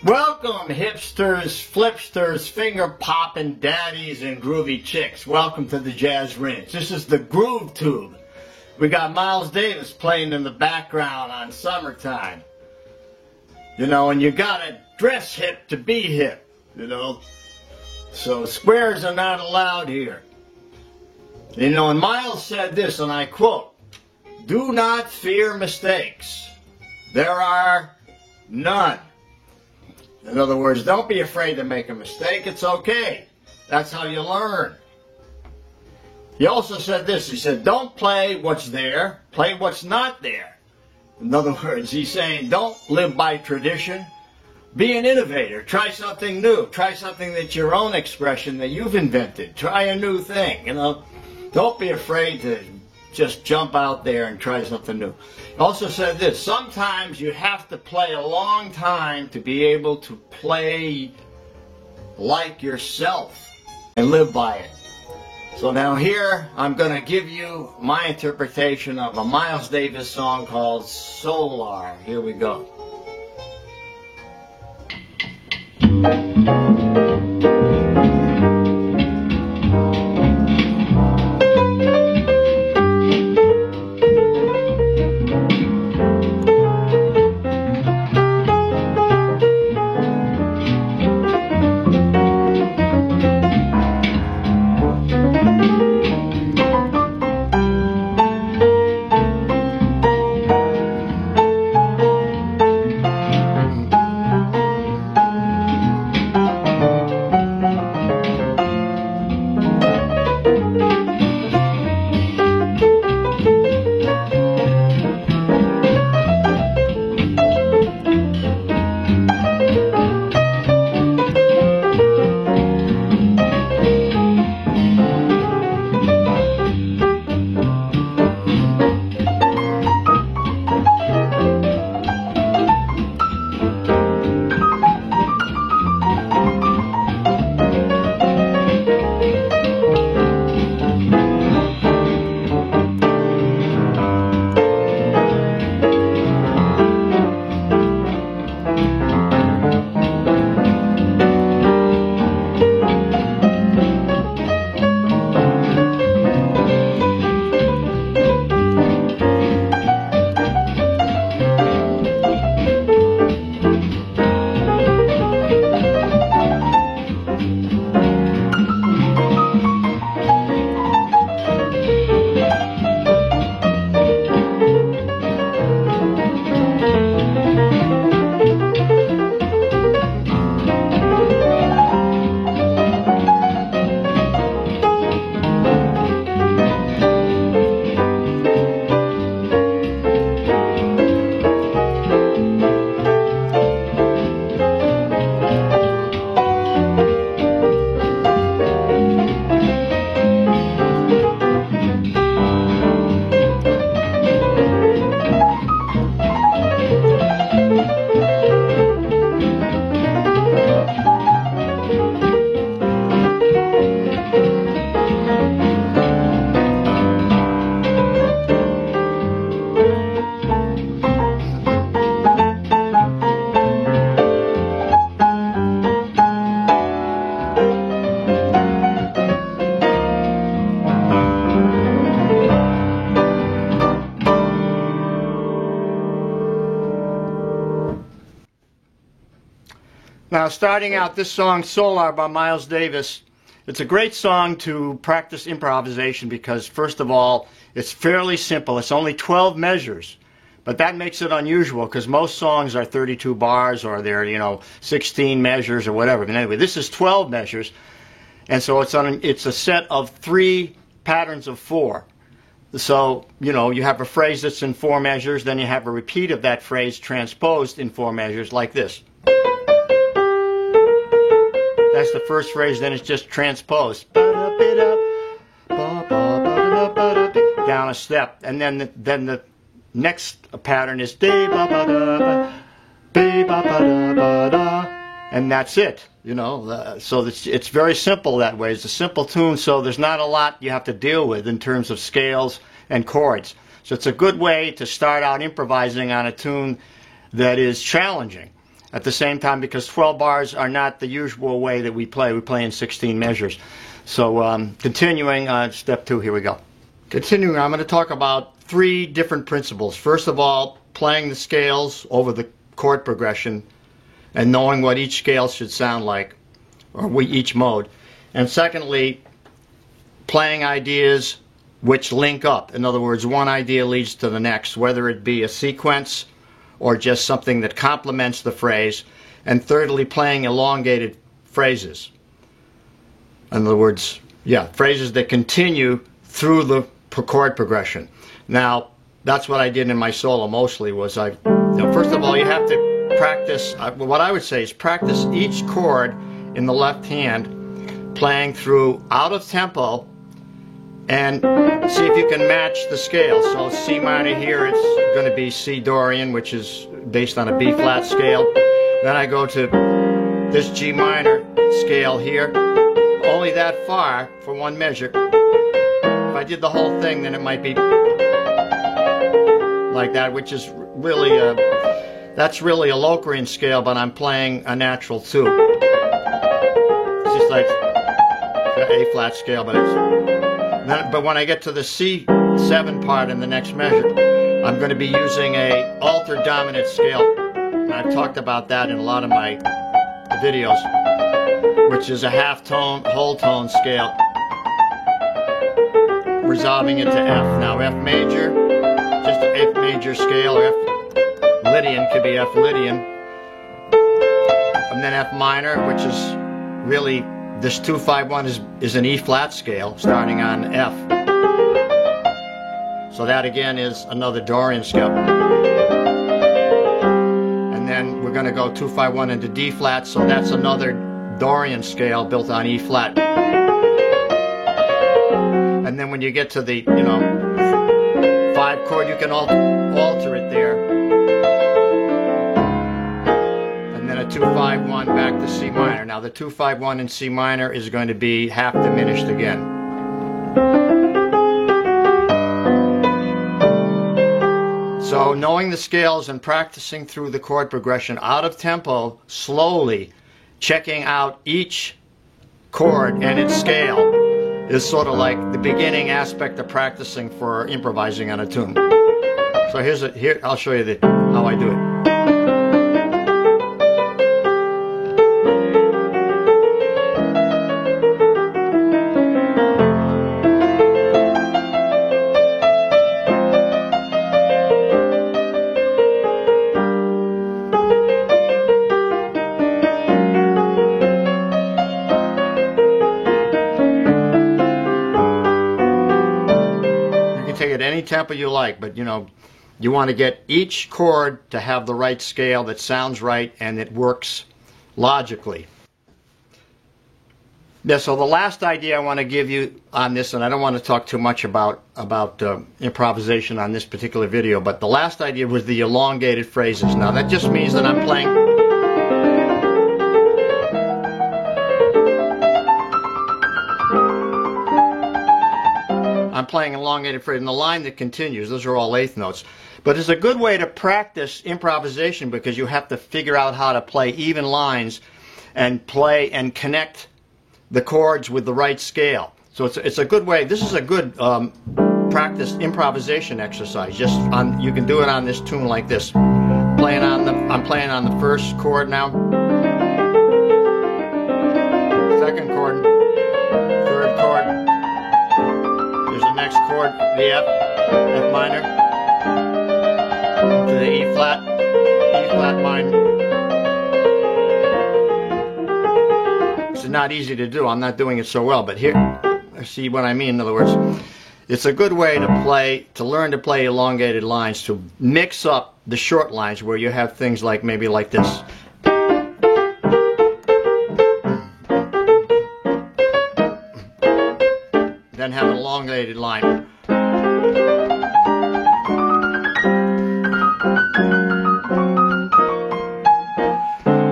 Welcome, hipsters, flipsters, finger-popping daddies, and groovy chicks. Welcome to the Jazz Rinse. This is the Groove Tube. We got Miles Davis playing in the background on Summertime. You know, and you gotta dress hip to be hip, you know. So squares are not allowed here. You know, and Miles said this, and I quote, "Do not fear mistakes. There are none." In other words, don't be afraid to make a mistake. It's okay. That's how you learn. He also said this. He said, don't play what's there. Play what's not there. In other words, he's saying, don't live by tradition. Be an innovator. Try something new. Try something that's your own expression that you've invented. Try a new thing. You know, don't be afraid to just jump out there and try something new. He also said this, sometimes you have to play a long time to be able to play like yourself and live by it. So now here I'm going to give you my interpretation of a Miles Davis song called Solar. Here we go. Now, starting out this song, Solar by Miles Davis, it's a great song to practice improvisation because, first of all, it's fairly simple. It's only 12 measures, but that makes it unusual because most songs are 32 bars or they're, 16 measures or whatever. But anyway, this is 12 measures, and so it's a set of 3 patterns of 4. So, you know, you have a phrase that's in 4 measures, then you have a repeat of that phrase transposed in 4 measures like this. That's the first phrase, then it's just transposed. Down a step. And then the next pattern is and that's it. You know, so it's very simple that way. It's a simple tune, so there's not a lot you have to deal with in terms of scales and chords. So it's a good way to start out improvising on a tune that is challenging. At the same time, because 12 bars are not the usual way that we play. We play in 16 measures. So continuing on step 2, here we go. Continuing, I'm going to talk about 3 different principles. First of all, playing the scales over the chord progression and knowing what each scale should sound like, or each mode. And secondly, playing ideas which link up. In other words, one idea leads to the next, whether it be a sequence or just something that complements the phrase. And thirdly, playing elongated phrases. In other words, yeah, phrases that continue through the chord progression. Now, that's what I did in my solo mostly. Was first of all, you have to practice. What I would say is practice each chord in the left hand, playing through out of tempo, and see if you can match the scale. So C minor here, it's going to be C Dorian, which is based on a B flat scale. Then I go to this G minor scale here, only that far for one measure. If I did the whole thing, then it might be like that, which is really that's really a Locrian scale, but I'm playing a natural 2. It's just like A flat scale, but when I get to the C7 part in the next measure, I'm going to be using a altered dominant scale. And I've talked about that in a lot of my videos, which is a half tone, whole tone scale, resolving into F. Now F major, just an F major scale, or F Lydian could be F Lydian, and then F minor, which is really, this 2-5-1 is an E flat scale starting on F. So that again is another Dorian scale. And then we're going to go 2-5-1 into D flat, so that's another Dorian scale built on E flat. And then when you get to the, 5 chord, you can alter it there. And then a 2-5-1 back to C minor. Now the 2-5-1 in C minor is going to be half diminished again. So knowing the scales and practicing through the chord progression out of tempo, slowly checking out each chord and its scale is sort of like the beginning aspect of practicing for improvising on a tune. So here I'll show you how I do it. Take it any tempo you like, but you want to get each chord to have the right scale that sounds right and it works logically. Yeah, so the last idea I want to give you on this, and I don't want to talk too much about improvisation on this particular video, but the last idea was the elongated phrases. Now that just means that I'm playing elongated phrase in the line that continues. Those are all eighth notes. But it's a good way to practice improvisation because you have to figure out how to play even lines and play and connect the chords with the right scale. So it's a good way. This is a good practice improvisation exercise. You can do it on this tune like this. I'm playing on the first chord now. Second chord. Third chord. There's the next chord, the F minor, to the E flat minor. It's not easy to do. I'm not doing it so well, but here, see what I mean. In other words, It's a good way to learn to play elongated lines, to mix up the short lines where you have things like maybe like this. Then have an elongated line.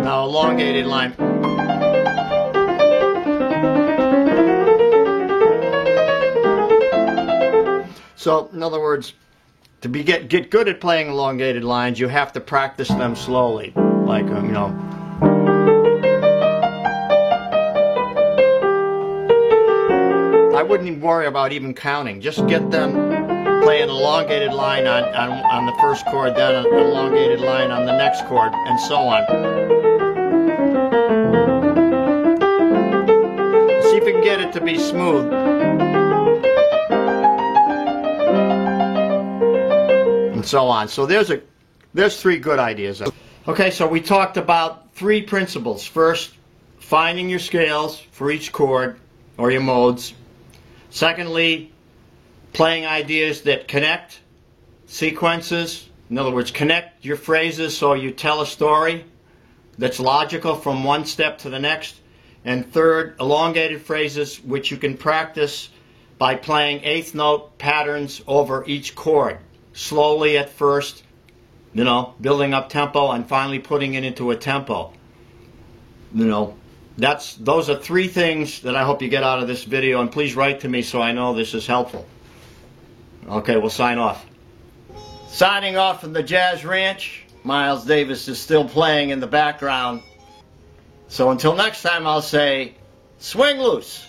Now elongated line. So, in other words, to get good at playing elongated lines, you have to practice them slowly. Like, you know. I wouldn't even worry about even counting. Just get them play an elongated line on the first chord, then an elongated line on the next chord, and so on. See if you can get it to be smooth. And so on. So there's three good ideas. Okay, so we talked about three principles. First, finding your scales for each chord or your modes. Secondly, playing ideas that connect sequences. In other words, connect your phrases so you tell a story that's logical from one step to the next. And third, elongated phrases which you can practice by playing eighth note patterns over each chord. Slowly at first, you know, building up tempo and finally putting it into a tempo. You know, those are three things that I hope you get out of this video, and please write to me so I know this is helpful. Okay, we'll sign off. Signing off from the Jazz Ranch. Miles Davis is still playing in the background. So until next time, I'll say, swing loose.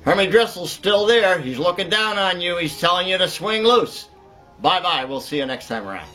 Hermie Driscoll's still there. He's looking down on you. He's telling you to swing loose. Bye-bye. We'll see you next time around.